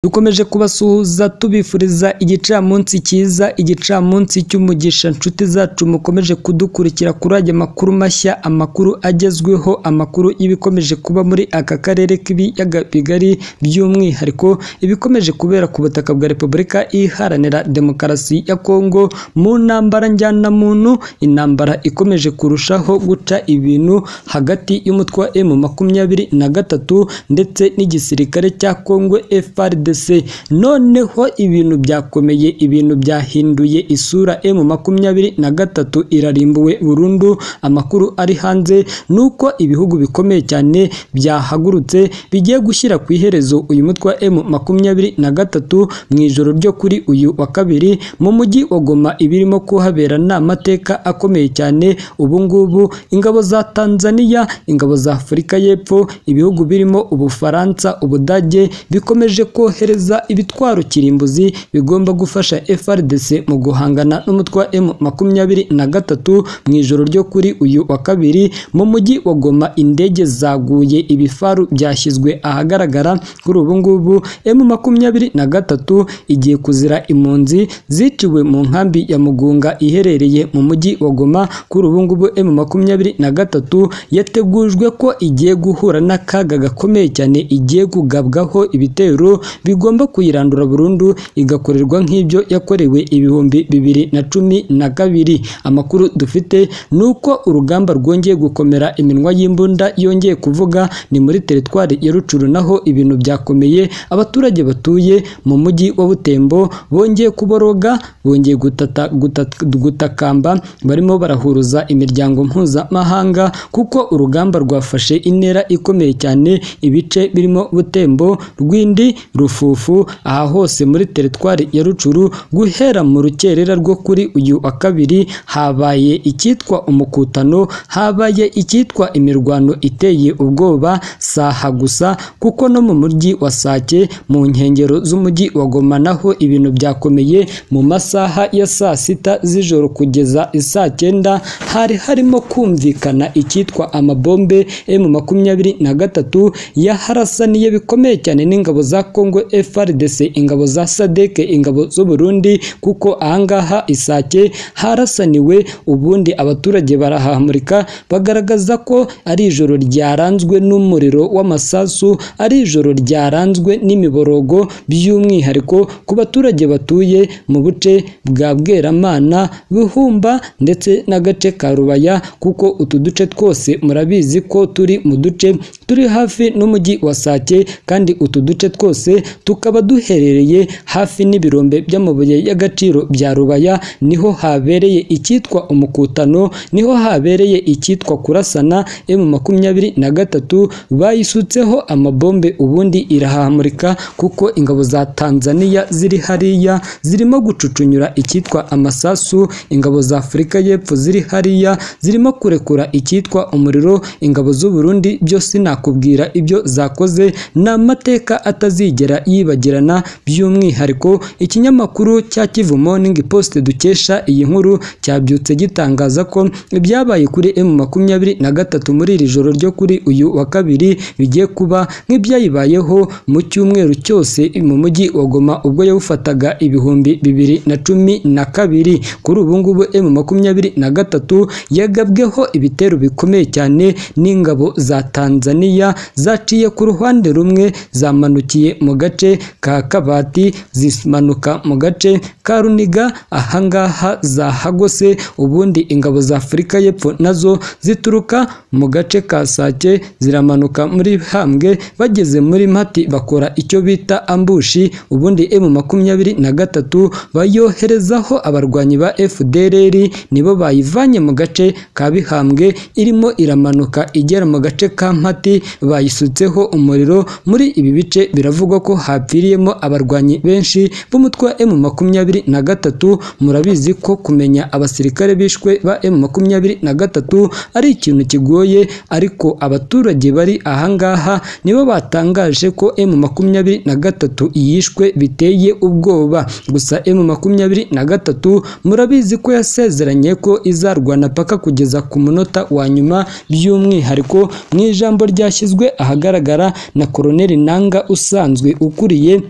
Dukomeje kubasuhuza tubifuriza igicamunsi cyiza, igicamunsi cy'umugisha nshuti zacu mukomeje kudukurikira kuri aya makuru mashya, amakuru agezweho, amakuru y'ibikomeje kuba muri aka karere k'ibiyaga bigari, by'umwihariko ibikomeje kubera ku butaka bwa Repubulika Iharanira Demokarasi ya Kongo mu ntambara njyanamuntu, intambara ikomeje kurushaho guca ibintu hagati y'umutwe wa M23 ndetse n'igisirikare cya Kongo FARDC. Noneho ibintu byakomeye, ibintu byahinduye isura. M23 irarimbuwe burundu. Amakuru ari hanze nuko ibihugu bikomeye cyane byahagurutse bigiye gushyira ku iherezo uyu mutwe wa M23 mu ijoro ryo kuri uyu wa kabiri mu mujyi wa Goma. Ibirimo kuhabera n'amateka akomeye cyane. Ubu ngubu ingabo za Tanzania, ingabo za Afurika y'Epfo, ibihugu birimo Ubufaransa, Ubudage bikomeje kohereza ibitwaro kirimbuzi bigomba gufasha FARDC mu guhangana n'umutwe wa M23 mu ijoro ryo kuri uyu wa kabiri mu mujyi wa Goma. Indege zaguye, ibifaru byashyizwe ahagaragara. Kuri ubu ngubu M23 igiye kuzira impunzi ziciwe mu nkambi ya Mugunga iherereye mu mujyi wa Goma. Kuri ubu ngubu M23 yategujwe ko igiye guhura n'akaga gakomeye cyane, igiye kugabwaho ibitero bigomba kuyirandura burundu, igakorerwa nk'ibyo yakorewe 2012. Amakuru dufite nuko urugamba rwongeye gukomera, iminwa y'imbunda yongeye kuvuga. Ni muri teritwari ya Rucuru naho ibintu byakomeye. Abaturage batuye mu mujyi wa Butembo bongeye kuboroga, bongeye gutakamba, barimo barahuruza imiryango mpuzamahanga kuko urugamba rwafashe intera ikomeye cyane. Ibice birimo Butembo, Rwindi, Rufufu, aha hose muri teritwari ya Rucuru guhera mu rukerera rwo kuri uyu wa kabiri habaye icyitwa umukutano, habaye icyitwa imirwano iteye ubwoba. Saha gusa kuko no mu mujyi wa Sake mu nkengero z'umujyi wa Goma naho ibintu byakomeye. Mu masaha ya saa sita z'ijoro kugeza isaa 9 hari harimo kumvikana icyitwa amabombe. M23 yaharasaniye bikomeye cyane n'ingabo za Kongo FARDC, ingabo za SADC, ingabo z'u Burundi, kuko ahangaha Isake harasaniwe. Ubundi abaturage barahamurika bagaragaza ko ari ijoro ryaranzwe n'umuriro w'amasasu, ari ijoro ryaranzwe n'imiborogo, by'umwihariko ku baturage batuye mu buce bwa Bweramana, Buhumba ndetse n'agace ka Rubaya, kuko utu duce twose murabizi ko turi mu duce turi hafi n'umujyi wa Sake, kandi utu duce twose tukaba duherereye hafi n'ibirombe by'amabuye y'agaciro bya Rubaya. Niho habereye icyitwa umukutano, niho habereye icyitwa kurasana. M23 bayisutseho amabombe ubundi irahamurika, kuko ingabo za Tanzania ziri hariya zirimo gucucunyura icyitwa amasasu, ingabo za Afurika y'Epfo ziri hariya zirimo kurekura icyitwa umuriro. Ingabo z'u Burundi byose nakubwira ibyo zakoze n'amateka atazigera yibagirana. By'umwihariko ikinyamakuru cya Kivu Morning Post dukesha iyi nkuru cyabyutse gitangaza ko ibyabaye kuri M23 muri iri joro ryo kuri uyu wa kabiri bigiye kuba nk'ibyayibayeho mu cyumweru cyose mu mujyi wa Goma ubwo yawufataga 2012. Kuri ubu ngubu M23 yagabweho ibitero bikomeye cyane n'ingabo za Tanzania. Zaciye ku ruhande rumwe, zamanukiye mu gace ka Kabati, zimanuka mu gace ka Runiga, ahangaha zahagose. Ubundi ingabo za Afurika y'Epfo nazo zituruka mu gace ka Sake ziramanuka muri Hambwe, bageze muri Mati bakora icyo bita ambushi. Ubundi M23 bayoherezaho abarwanyi ba FDLR, nibo bayivanye mu gace ka Bihambwe, irimo iramanuka igera mu gace ka Mati, bayisutseho umuriro. Muri ibi bice biravugwa ko hapfiriyemo abarwanyi benshi b'umutwe wa M23. Murabizi ko kumenya abasirikare bishwe ba M23 ari ikintu kigoye, ariko abaturage bari ahangaha nibo batangaje ko M23 yishwe biteye ubwoba. Gusa M23 murabizi ko yasezeranye ko izarwana paka kugeza ku munota wa nyuma. By'umwihariko mu ijambo ryashyizwe ahagaragara na Colonel Nanga usanzwe ukuriye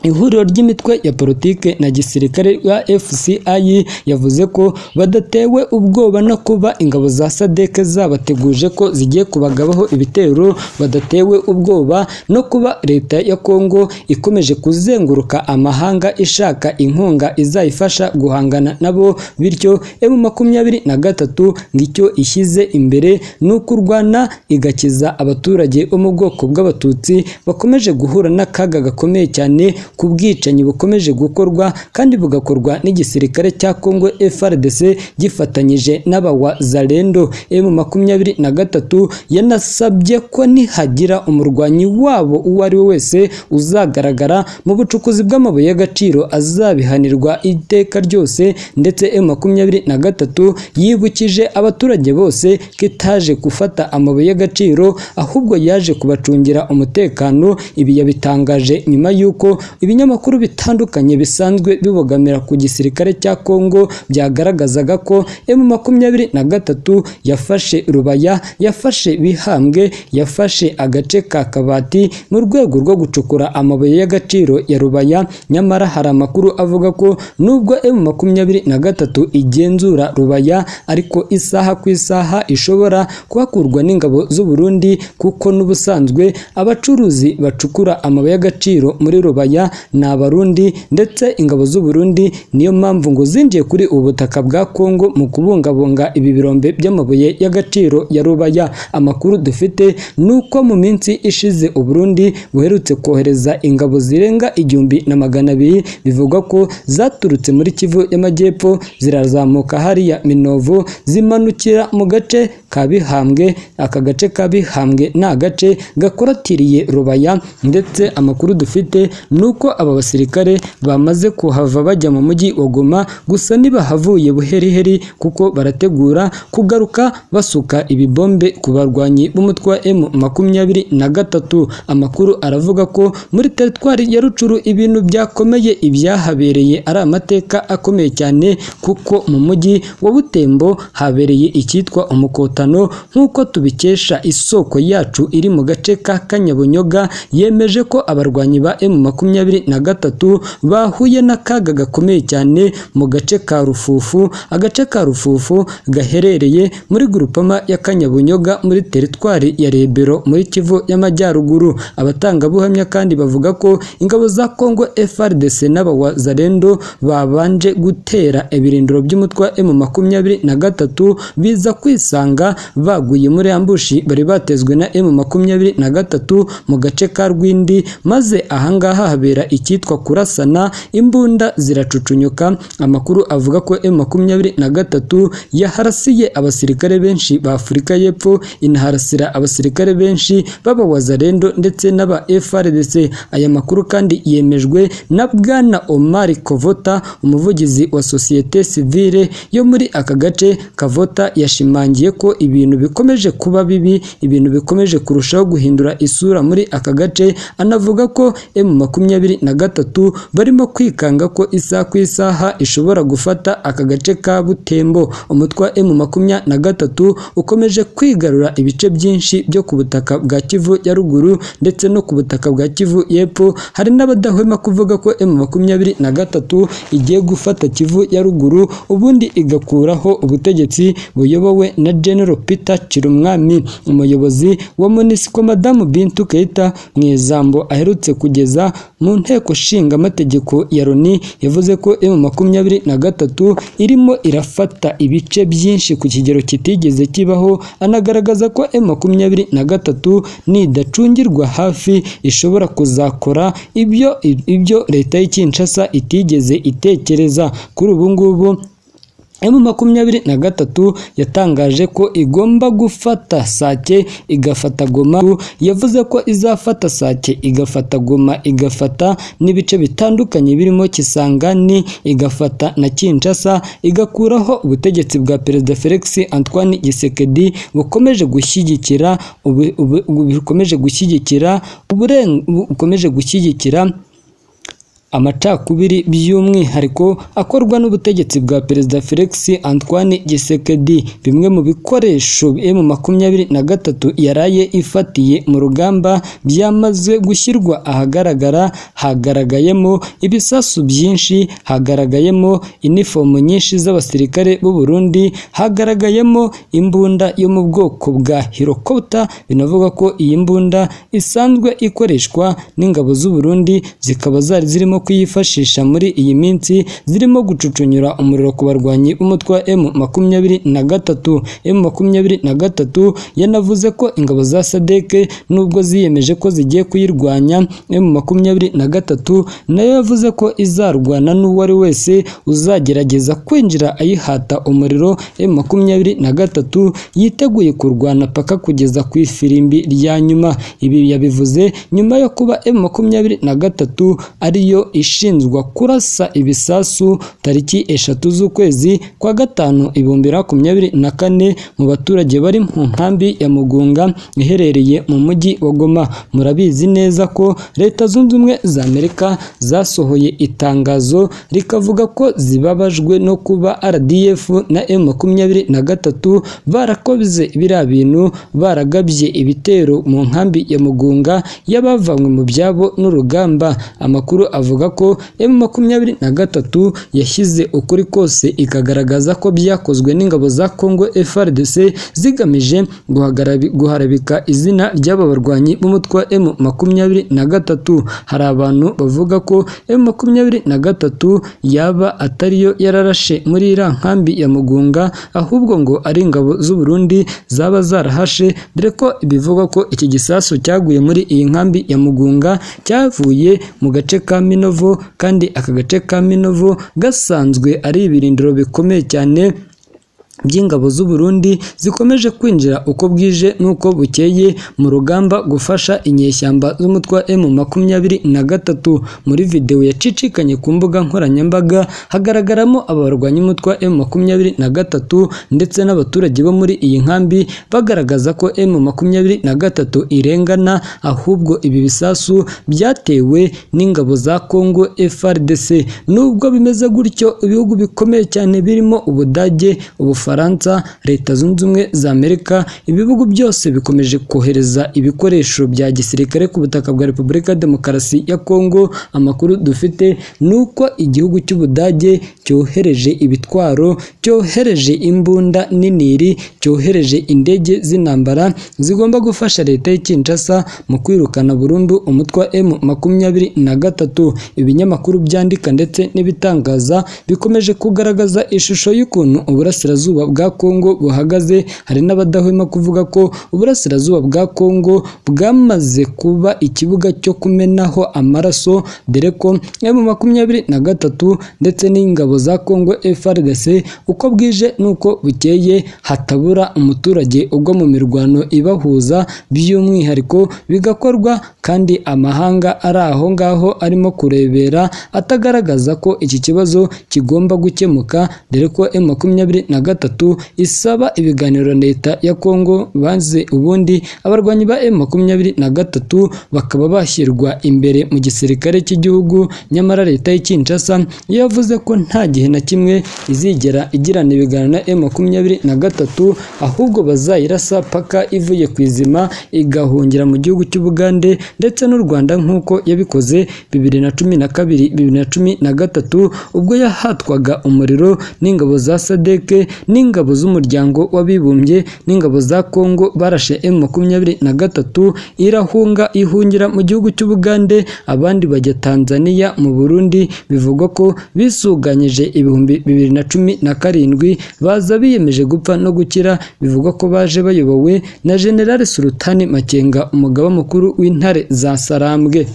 Ihuriro ry'imitwe ya politike na gisirikare ya FCI yavuze ko badatewe ubwoba no kuba ingabo za SADC zabateguje ko zigiye kubagabaho ibitero, badatewe ubwoba no kuba leta ya Kongo ikomeje kuzenguruka amahanga ishaka inkunga izayifasha guhangana nabo, bityo M23 ngicyo ishyize imbere no kurwana igakiza abaturage bo mu bwoko bw'abatutsi bakomeje guhura n'akaga gakomeye cyane ku bwicanyi bukomeje gukorwa kandi bugakorwa n'igisirikare cya Kongo FARDC gifatanyije n'abawazalendo. M23 yanasabye ko nihagira umurwanyi wabo uwo ari we wese uzagaragara mu bucukuzi bw'amabuye y'agaciro azabihanirwa iteka ryose, ndetse M23 yibukije abaturage bose ko itaje gufata amabuye y'agaciro ahubwo yaje kubacungira umutekano. Ibi yabitangaje nyuma y'uko ibinyamakuru bitandukanye bisanzwe bibogamira ku gisirikare cya Kongo byagaragazaga ko M23 yafashe Rubaya, yafashe Bihambwe, yafashe agace ka Kabati mu rwego rwo gucukura amabuye y'agaciro ya Rubaya. Nyamara hari amakuru avuga ko nubwo M23 igenzura Rubaya ariko isaha ku isaha ishobora kuhakurwa n'ingabo z'u Burundi, kuko n'ubusanzwe abacuruzi bacukura amabuye y'agaciro muri Rubaya ni Abarundi, ndetse ingabo z'u Burundi niyo mpamvu ngo zinjiye kuri ubu butaka bwa Kongo mu kubungabunga ibi birombe by'amabuye y'agaciro ya Rubaya. Amakuru dufite nuko mu minsi ishize u Burundi buherutse kohereza ingabo zirenga 1200, bivugwa ko zaturutse muri Kivu y'Amajyepfo zirazamuka hariya Minovo zimanukira mu gace ka Bihambwe. Aka gace ka Bihambwe ni agace gakorotiriye Rubaya, ndetse amakuru dufite nuko aba basirikare bamaze kuhava bajya mu mujyi wa Goma, gusa nibahavuye buheriheri kuko barategura kugaruka basuka ibibombe ku barwanyi b'umutwe wa M23. Amakuru aravuga ko muri teritwari ya Rucuru ibintu byakomeye ibyahabereye ari amateka akomeye cyane, kuko mu mujyi wa Butembo habereye icyitwa umukotano, nk'uko tubikesha isoko yacu iri mu gace ka Kanyabunyoga. Yemeje ko abarwanyi ba M23 bahuye n'akaga gakomeye cyane mu gace ka Rufufu. Agace ka Rufufu gaherereye muri grupama ya Kanyabunyoga muri teritwari ya Rebero muri Kivu y'Amajyaruguru. Abatangabuhamya kandi bavuga ko ingabo za Kongo FARDC n'abawazalendo babanje gutera ibirindiro by'umutwe wa M23 biza kwisanga baguye muri ambushi bari batezwe na M23 mu gace ka Rwindi, maze ahangaha habera icyitwa kurasana, imbunda ziracucunyuka. Amakuru avuga ko M23 yaharasiye abasirikare benshi ba Afurika y'Epfo, inaharasira abasirikare benshi b'abawazalendo ndetse n'aba FARDC. Aya makuru kandi yemejwe na Bwana Omar Kovota, umuvugizi wa societe civile yo muri aka gace. Kavota yashimangiye ko ibintu bikomeje kuba bibi, ibintu bikomeje kurushaho guhindura isura muri aka gace. Anavuga ko M23 barimo kwikanga ko isaha ku isaha ishobora gufata aka gace ka Butembo. Umutwe wa M23 ukomeje kwigarura ibice byinshi byo ku butaka bwa Kivu ya Ruguru ndetse no ku butaka bwa Kivu y'Epfo. Hari n'abadahwema kuvuga ko M23 igiye gufata Kivu ya Ruguru ubundi igakuraho ubutegetsi buyobowe na General Peter Chirumwami. Umuyobozi wa MONUSCO Madamu Bintou Keita mu ijambo aherutse kugeza mu nteko nshinga amategeko ya Loni yavuze ko M23 irimo irafata ibice byinshi ku kigero kitigeze kibaho. Anagaragaza ko M23 nidacungirwa hafi ishobora kuzakora ibyo leta y'i Kinshasa itigeze itekereza. Kuri ubu ngubu M23 yatangaje ko igomba gufata Sake igafata Goma. Yavuze ko izafata Sake igafata Goma, igafata n'ibice bitandukanye birimo Kisangani, igafata na Kinshasa, igakuraho ubutegetsi bwa Perezida Felix Antoine Tshisekedi bukomeje gushyigikira amacakubiri by'umwihariko akorwa n'ubutegetsi bwa Perezida Felix Antoine Tshisekedi. Bimwe mu bikoresho M23 yaraye ifatiye mu rugamba byamaze gushyirwa ahagaragara, hagaragayemo ibisasu byinshi, hagaragayemo inifomu nyinshi z'abasirikare b'u Burundi, hagaragayemo imbunda yo mu bwoko bwa helicopter. Binavuga ko iyi mbunda isanzwe ikoreshwa n'ingabo z'u Burundi, zikaba zari zirimo kuyifashisha muri iyi minsi, zirimo gucucunyura umuriro ku barwanyi b'umutwe wa M23. M23 yanavuze ko ingabo za SADC nubwo ziyemeje ko zigiye kuyirwanya, M23 nayo yavuze ko izarwana n'uwari wese uzagerageza kwinjira ayihata umuriro. M23 yiteguye kurwana paka kugeza ku ifirimbi rya nyuma. Ibi yabivuze nyuma yo kuba M23 ariyo ishinzwa kurasa ibisasu tariki 3 z'ukwezi kwa gatanu 2024 mu baturage bari mu nkambi ya Mugunga iherereye mu mujyi wa Goma. Murabizi neza ko Leta Zunze Ubumwe za Amerika zasohoye itangazo rikavuga ko zibabajwe no kuba RDF na M23 barakoze biriya bintu, baragabye ibitero mu nkambi ya Mugunga y'abavanywe mu byabo n'urugamba. Amakuru avuga ko M23 yashyize ukuri kose ikagaragaza ko byakozwe n'ingabo za Congo FARDC zigamije guharabika izina ry'aba barwanyi b'umutwe wa M23. Hari abantu bavuga ko M23 yaba atariyo yararashe muri iriya nkambi ya Mugunga, ahubwo ngo ari ingabo z'u Burundi zaba zarahashe, dore ko bivuga ko iki gisasu cyaguye muri iyi nkambi ya Mugunga cyavuye mu gace ka Minovo, kandi aka gace ka Minovo gasanzwe ari ibirindiro bikomeye cyane by'ingabo z'u Burundi zikomeje kwinjira uko bwije n'uko bukeye mu rugamba gufasha inyeshyamba z'umutwe wa M23. Muri video yacicikanye ku mbuga nkoranyambaga hagaragaramo abarwanyi umutwe wa M23 ndetse n'abaturage bo muri iyi nkambi bagaragaza ko M23 irengana, ahubwo ibi bisasu byatewe n'ingabo za Congo FARDC. Nubwo bimeze gutyo, ibihugu bikomeye cyane birimo Ubudage, Ubufaransa, Leta Zunze Ubumwe za Amerika, ibihugu byose bikomeje kohereza ibikoresho bya gisirikare ku butaka bwa Repubulika Demokarasi ya Kongo. Amakuru dufite nuko igihugu cy'Ubudage cyohereje ibitwaro, cyohereje imbunda n'iniri, cyohereje indege z'intambara zigomba gufasha leta y'Kinshasa mu kwirukana burundu umutwe wa M23. Ibinyamakuru byandika ndetse n'ibitangaza bikomeje kugaragaza ishusho y'ukuntu uburasirazuba bwa Kongo buhagaze. Hari n'abadahwema kuvuga ko uburasirazuba bwa Kongo bwamaze kuba ikibuga cyo kumenaho amaraso, dore ko M23 ndetse n'ingabo za Kongo FARDC uko bwije nuko bukeye hatabura umuturage ugwa mu mirwano ibahuza, by'umwihariko bigakorwa kandi amahanga ari aho ngaho arimo kurebera, atagaragaza ko iki kibazo kigomba gukemuka, dore ko M23 isaba ibiganiro na leta ya Kongo, banze ubundi abarwanyi ba M23 bakaba bashyirwa imbere mu gisirikare cy'igihugu. Nyamara leta y'Kinshasa yavuze ko nta gihe na kimwe izigera igirana ibiganiro na M23, ahubwo bazayirasa paka ivuye ku izima igahungira mu gihugu cy'Ubugande ndetse n'u Rwanda, nk'uko yabikoze 2012-2013 ubwo yahatwaga umuriro n'ingabo za SADC n'ingabo z'umuryango w'abibumbye n'ingabo za Kongo. Barashe M23 irahunga, ihungira mu gihugu cy'Ubugande, abandi bajya Tanzania, mu Burundi. Bivugwa ko bisuganyije 2017 baza biyemeje gupfa no gukira. Bivugwa ko baje bayobowe na General Sultani Makenga, umugaba mukuru w'intare za Sarambwe.